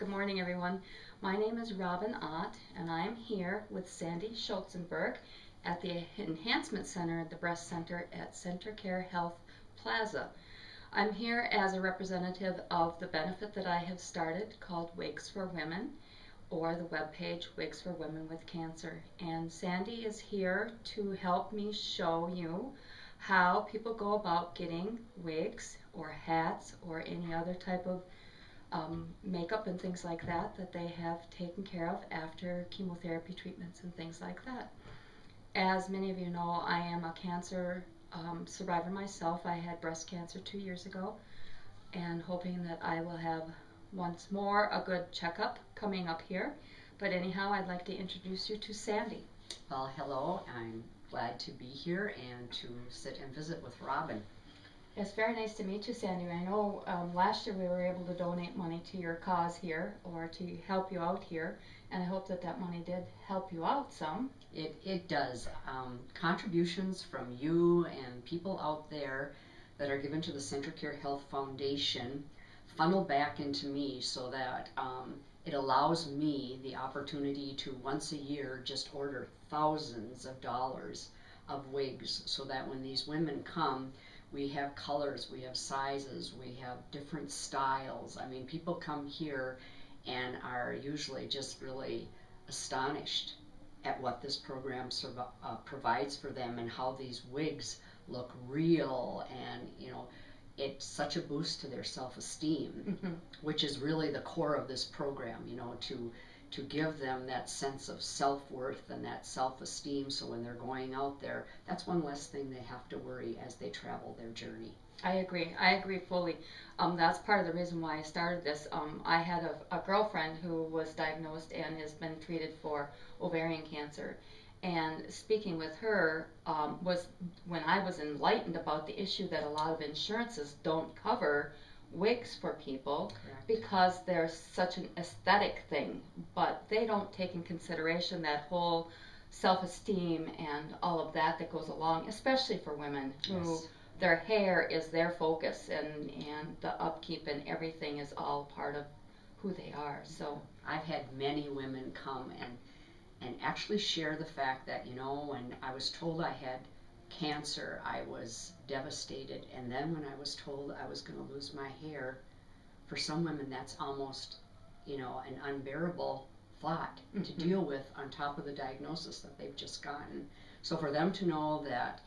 Good morning, everyone. My name is Robin Ott, and I'm here with Sandy Schultzenberg at the Enhancement Center at the Breast Center at CentraCare Health Plaza. I'm here as a representative of the benefit that I have started called Wigs for Women, or the webpage Wigs for Women with Cancer. And Sandy is here to help me show you how people go about getting wigs or hats or any other type of makeup and things like that that they have taken care of after chemotherapy treatments and things like that. As many of you know, I am a cancer survivor myself. I had breast cancer 2 years ago, and hoping that I will have once more a good checkup coming up here. But anyhow, I'd like to introduce you to Sandy. Well, hello. I'm glad to be here and to sit and visit with Robin. It's very nice to meet you, Sandy. I know last year we were able to donate money to your cause here, or to help you out here, and I hope that that money did help you out some. It does. Contributions from you and people out there that are given to the CentraCare Health Foundation funnel back into me so that it allows me the opportunity to once a year just order thousands of dollars of wigs so that when these women come, we have colors, we have sizes, we have different styles. I mean, people come here and are usually just really astonished at what this program provides for them and how these wigs look real, and it's such a boost to their self-esteem, which is really the core of this program, to give them that sense of self-worth and that self-esteem, so when they're going out there, that's one less thing they have to worry as they travel their journey. I agree fully. That's part of the reason why I started this. I had a girlfriend who was diagnosed and has been treated for ovarian cancer. And speaking with her was when I was enlightened about the issue that a lot of insurances don't cover wigs for people. Correct. Because they're such an aesthetic thing, but they don't take in consideration that whole self-esteem and all of that that goes along, especially for women who Yes. Their hair is their focus, and the upkeep and everything is all part of who they are. So I've had many women come and actually share the fact that, when I was told I had cancer, I was devastated. And then when I was told I was going to lose my hair, for some women that's almost, an unbearable thought to deal with on top of the diagnosis that they've just gotten. So for them to know that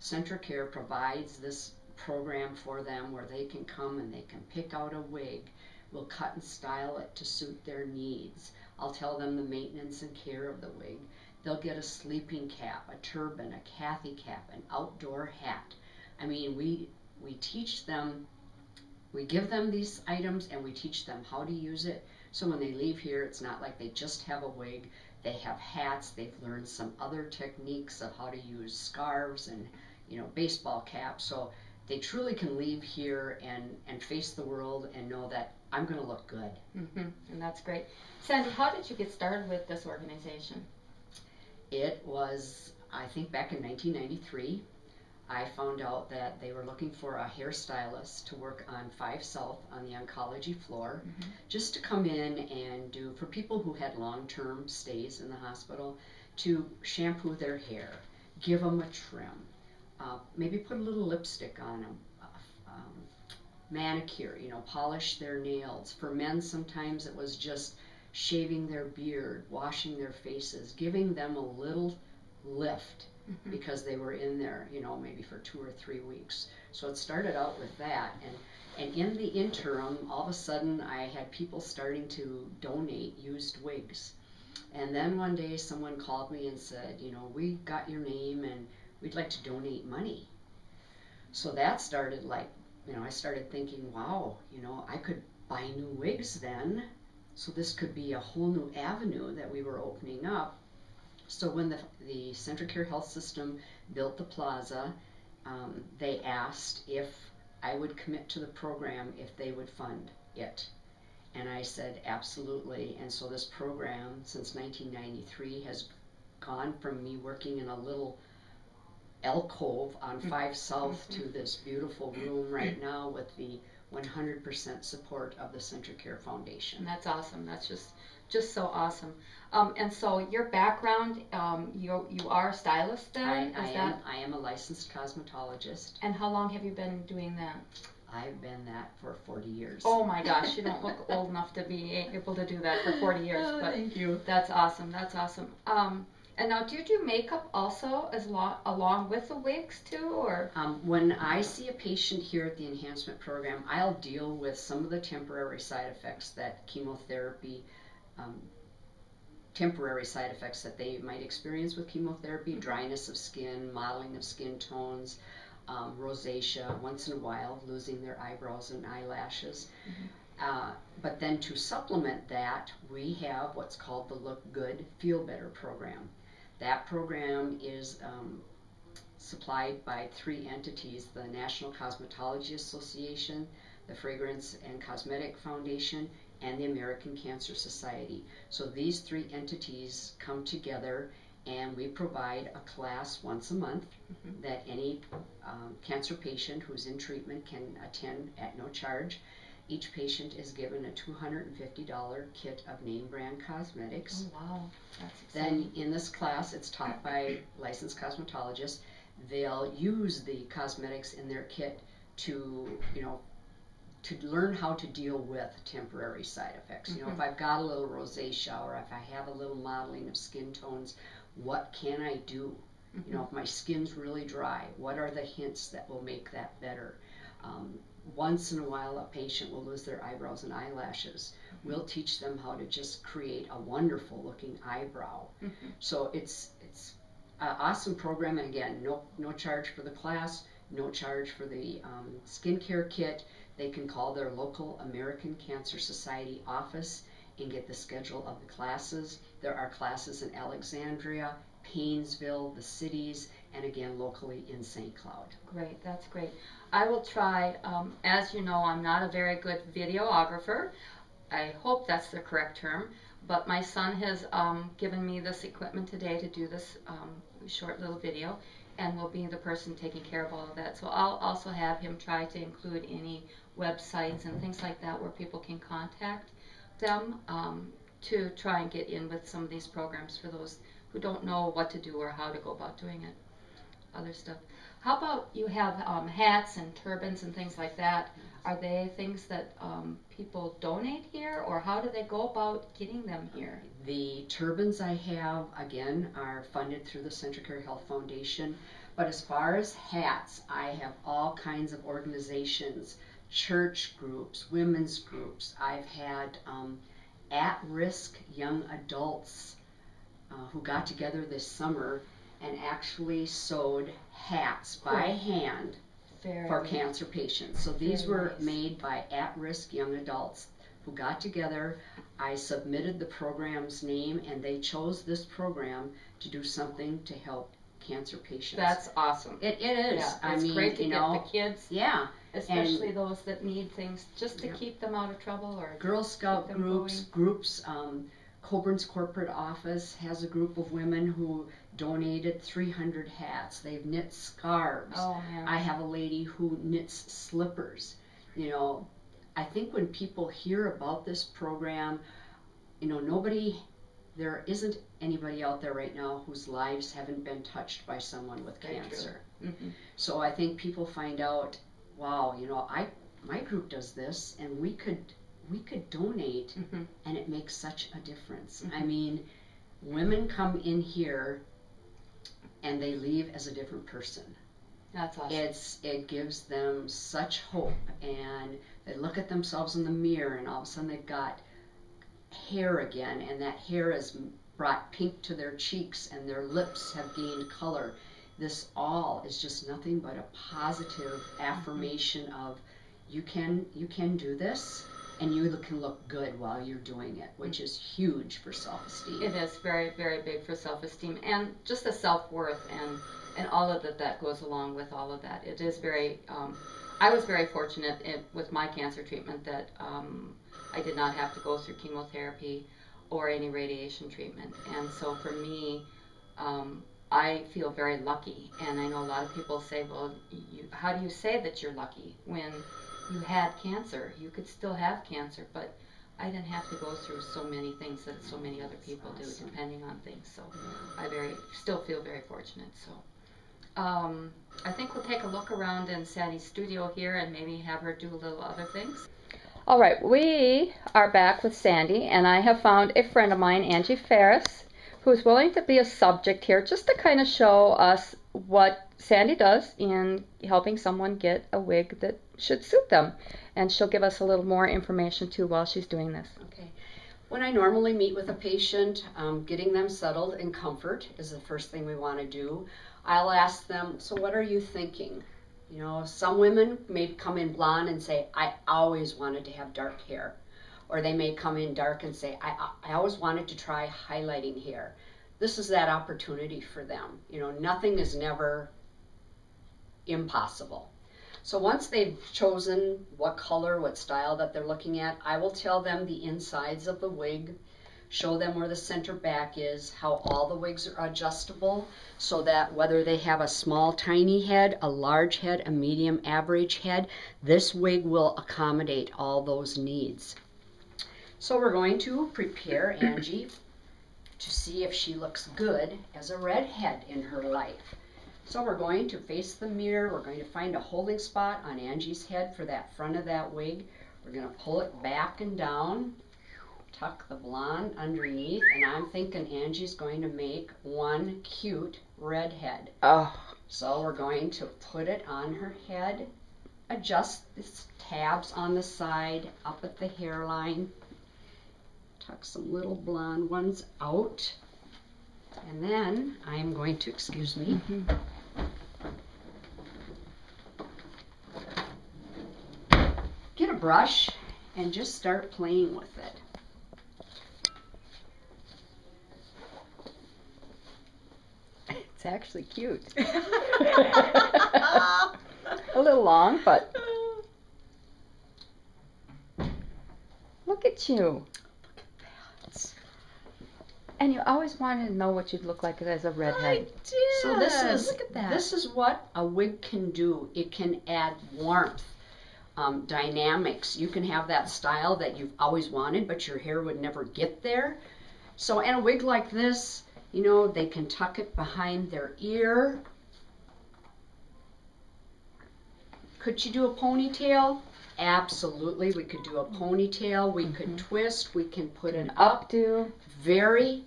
CentraCare provides this program for them where they can come and they can pick out a wig, we'll cut and style it to suit their needs. I'll tell them the maintenance and care of the wig. They'll get a sleeping cap, a turban, a Kathy cap, an outdoor hat. I mean, we teach them, we give them these items and we teach them how to use it. So when they leave here, it's not like they just have a wig. They have hats. They've learned some other techniques of how to use scarves and baseball caps. So they truly can leave here and face the world and know that I'm going to look good. And that's great. Sandy, how did you get started with this organization? It was, I think, back in 1993. I found out that they were looking for a hairstylist to work on 5 South on the oncology floor, just to come in and do, for people who had long-term stays in the hospital, to shampoo their hair, give them a trim, maybe put a little lipstick on them, manicure, polish their nails. For men, sometimes it was just shaving their beard, washing their faces, giving them a little lift because they were in there, maybe for 2 or 3 weeks. So it started out with that, and in the interim, all of a sudden, I had people starting to donate used wigs. And then one day, someone called me and said, we got your name and we'd like to donate money. So that started I started thinking, wow, I could buy new wigs then. So this could be a whole new avenue that we were opening up. So when the CentraCare Health System built the plaza, they asked if I would commit to the program if they would fund it. And I said, absolutely. And so this program, since 1993, has gone from me working in a little alcove on 5 South to this beautiful room right now with the 100% support of the Center Care Foundation. And that's awesome. That's just so awesome. And so your background, you are a stylist then? I am a licensed cosmetologist. And how long have you been doing that? I've been that for 40 years. Oh my gosh, you don't look old enough to be able to do that for 40 years. Oh, but thank you. That's awesome. That's awesome. And now, do you do makeup also along with the wigs too, or? When I see a patient here at the enhancement program, I'll deal with some of the temporary side effects that chemotherapy, temporary side effects that they might experience with chemotherapy, dryness of skin, mottling of skin tones, rosacea, once in a while losing their eyebrows and eyelashes. But then to supplement that, we have what's called the Look Good, Feel Better program. That program is supplied by 3 entities: the National Cosmetology Association, the Fragrance and Cosmetic Foundation, and the American Cancer Society. So these 3 entities come together, and we provide a class once a month that any cancer patient who's in treatment can attend at no charge. Each patient is given a $250 kit of name brand cosmetics. Oh wow, that's exciting. Then in this class, it's taught by licensed cosmetologists. They'll use the cosmetics in their kit to, to learn how to deal with temporary side effects. If I've got a little rosacea or if I have a little mottling of skin tones, what can I do? If my skin's really dry, what are the hints that will make that better? Once in a while, a patient will lose their eyebrows and eyelashes. We'll teach them how to just create a wonderful looking eyebrow. So it's an awesome program, and again, no charge for the class, no charge for the skincare kit. They can call their local American Cancer Society office and get the schedule of the classes. There are classes in Alexandria, Paynesville, the cities, and again locally in St. Cloud. Great, that's great. I will try. As you know, I'm not a very good videographer. I hope that's the correct term. But my son has given me this equipment today to do this short little video, and will be the person taking care of all of that. So I'll also have him try to include any websites and things like that where people can contact them to try and get in with some of these programs for those who don't know what to do or how to go about doing it. Other stuff. How about you have hats and turbans and things like that? Are they things that people donate here, or how do they go about getting them here? The turbans I have, again, are funded through the Center Care Health Foundation. But as far as hats, I have all kinds of organizations, church groups, women's groups. I've had at-risk young adults who got together this summer and actually sewed hats by hand for cancer patients. So these were made by at-risk young adults who got together. I submitted the program's name, and they chose this program to do something to help cancer patients. That's awesome. It is. Yeah, it's great to get the kids. Yeah. Especially those that need things just to keep them out of trouble, or Girl Scout groups. Coburn's corporate office has a group of women who donated 300 hats. They've knit scarves. Oh, man. I have a lady who knits slippers. I think when people hear about this program, there isn't anybody out there right now whose lives haven't been touched by someone with cancer. So I think people find out, wow, my group does this, and we could donate, and it makes such a difference. I mean, women come in here and they leave as a different person. That's awesome. It gives them such hope, and they look at themselves in the mirror, and all of a sudden they've got hair again, and that hair has brought pink to their cheeks, and their lips have gained color. This all is just nothing but a positive affirmation of you can do this, and you can look good while you're doing it, which is huge for self-esteem. It is very, very big for self-esteem and just the self-worth and all of that goes along with all of that. It is very, I was very fortunate with my cancer treatment that I did not have to go through chemotherapy or any radiation treatment. And so for me, I feel very lucky. And I know a lot of people say, well, how do you say that you're lucky when you had cancer, you could still have cancer, but I didn't have to go through so many things that so many other people do, depending on things. So I still feel very fortunate. So I think we'll take a look around in Sandy's studio here and maybe have her do a little other things. All right, we are back with Sandy, and I have found a friend of mine, Angie Ferris, who's willing to be a subject here just to kind of show us what Sandy does in helping someone get a wig that should suit them. And she'll give us a little more information too while she's doing this. Okay. When I normally meet with a patient, getting them settled in comfort is the first thing we want to do. I'll ask them, so what are you thinking? You know, some women may come in blonde and say, I always wanted to have dark hair. Or they may come in dark and say, I always wanted to try highlighting hair. This is that opportunity for them. You know, nothing is never impossible. So once they've chosen what color, what style that they're looking at, I will tell them the insides of the wig, show them where the center back is, how all the wigs are adjustable, so that whether they have a small, tiny head, a large head, a medium, average head, this wig will accommodate all those needs. So we're going to prepare Angie to see if she looks good as a redhead in her life. So we're going to face the mirror. We're going to find a holding spot on Angie's head for that front of that wig. We're going to pull it back and down, tuck the blonde underneath, and I'm thinking Angie's going to make one cute redhead. Oh. So we're going to put it on her head, adjust the tabs on the side, up at the hairline, tuck some little blonde ones out, and then I'm going to, excuse me, get a brush and just start playing with it. It's actually cute. A little long, but look at you. And you always wanted to know what you'd look like as a redhead. I did. So Look at that. this is what a wig can do. It can add warmth, dynamics. You can have that style that you've always wanted, but your hair would never get there. So in a wig like this, you know, they can tuck it behind their ear. Could you do a ponytail? Absolutely, we could do a ponytail. We could twist. We can put an Updo. Very,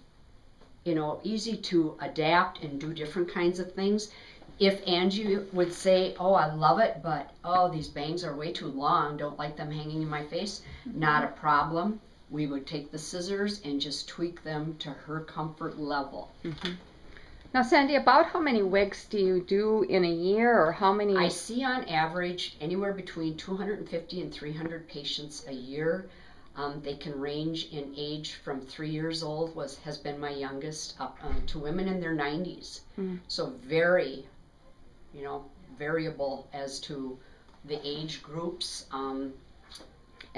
you know, easy to adapt and do different kinds of things. If Angie would say, oh, I love it, but oh, these bangs are way too long, don't like them hanging in my face, not a problem. We would take the scissors and just tweak them to her comfort level. Now, Sandy, about how many wigs do you do in a year, or how many? I see on average anywhere between 250 and 300 patients a year. They can range in age from 3 years old, has been my youngest, up to women in their 90s. So very, you know, variable as to the age groups. And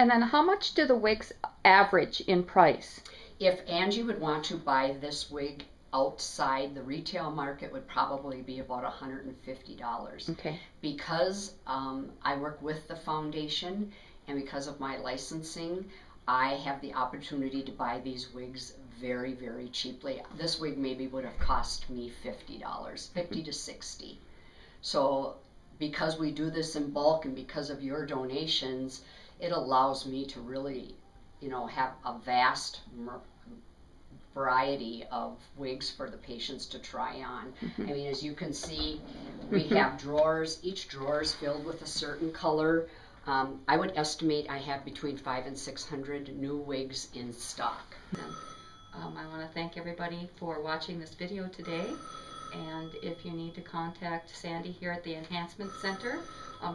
then how much do the wigs average in price? If Angie would want to buy this wig outside, the retail market would probably be about $150. Okay. Because I work with the foundation and because of my licensing, I have the opportunity to buy these wigs very, very cheaply. This wig maybe would have cost me $50, $50 to $60. So because we do this in bulk and because of your donations, it allows me to really, you know, have a vast variety of wigs for the patients to try on. I mean, as you can see, we have drawers. Each drawer is filled with a certain color. I would estimate I have between 500 and 600 new wigs in stock. I want to thank everybody for watching this video today. And if you need to contact Sandy here at the Enhancement Center,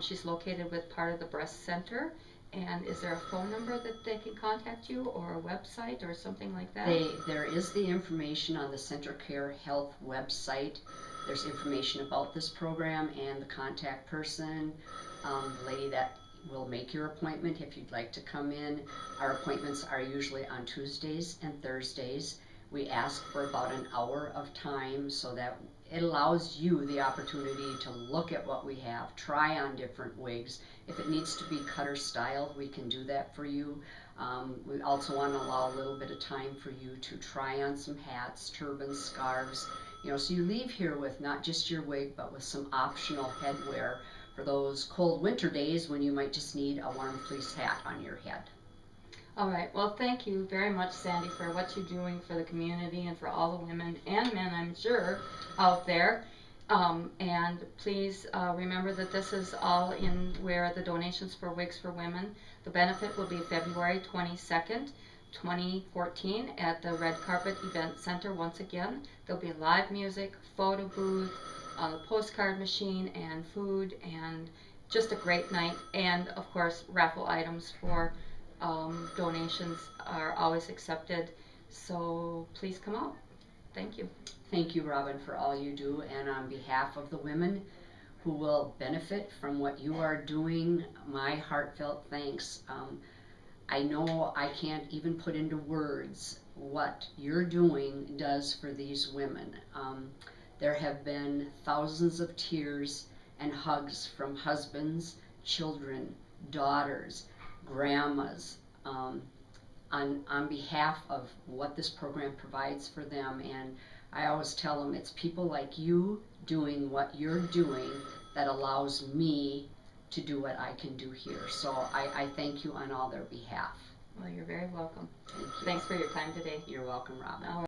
she's located with part of the Breast Center. And is there a phone number that they can contact you, or a website or something like that? There is the information on the Center Care Health website. There's information about this program and the contact person, the lady that will make your appointment if you'd like to come in. Our appointments are usually on Tuesdays and Thursdays. We ask for about an hour of time so that it allows you the opportunity to look at what we have, try on different wigs. If it needs to be cutter styled, we can do that for you. We also want to allow a little bit of time for you to try on some hats, turbans, scarves, so you leave here with not just your wig, but with some optional headwear for those cold winter days when you might just need a warm fleece hat on your head. All right. Well, thank you very much, Sandy, for what you're doing for the community and for all the women and men, I'm sure, out there. And please remember that this is all in where the donations for Wigs for Women. The benefit will be February 22nd, 2014 at the Red Carpet Event Center once again. There'll be live music, photo booth, the postcard machine, and food, and just a great night. And, of course, raffle items for donations are always accepted. So please come out. Thank you. Thank you, Robin, for all you do, and on behalf of the women who will benefit from what you are doing, my heartfelt thanks. I know I can't even put into words what you're doing does for these women. There have been thousands of tears and hugs from husbands, children, daughters, grandmas, on behalf of what this program provides for them. And I always tell them it's people like you doing what you're doing that allows me to do what I can do here. So I thank you on all their behalf. Well, you're very welcome. Thank you. Thanks for your time today. You're welcome, Robin.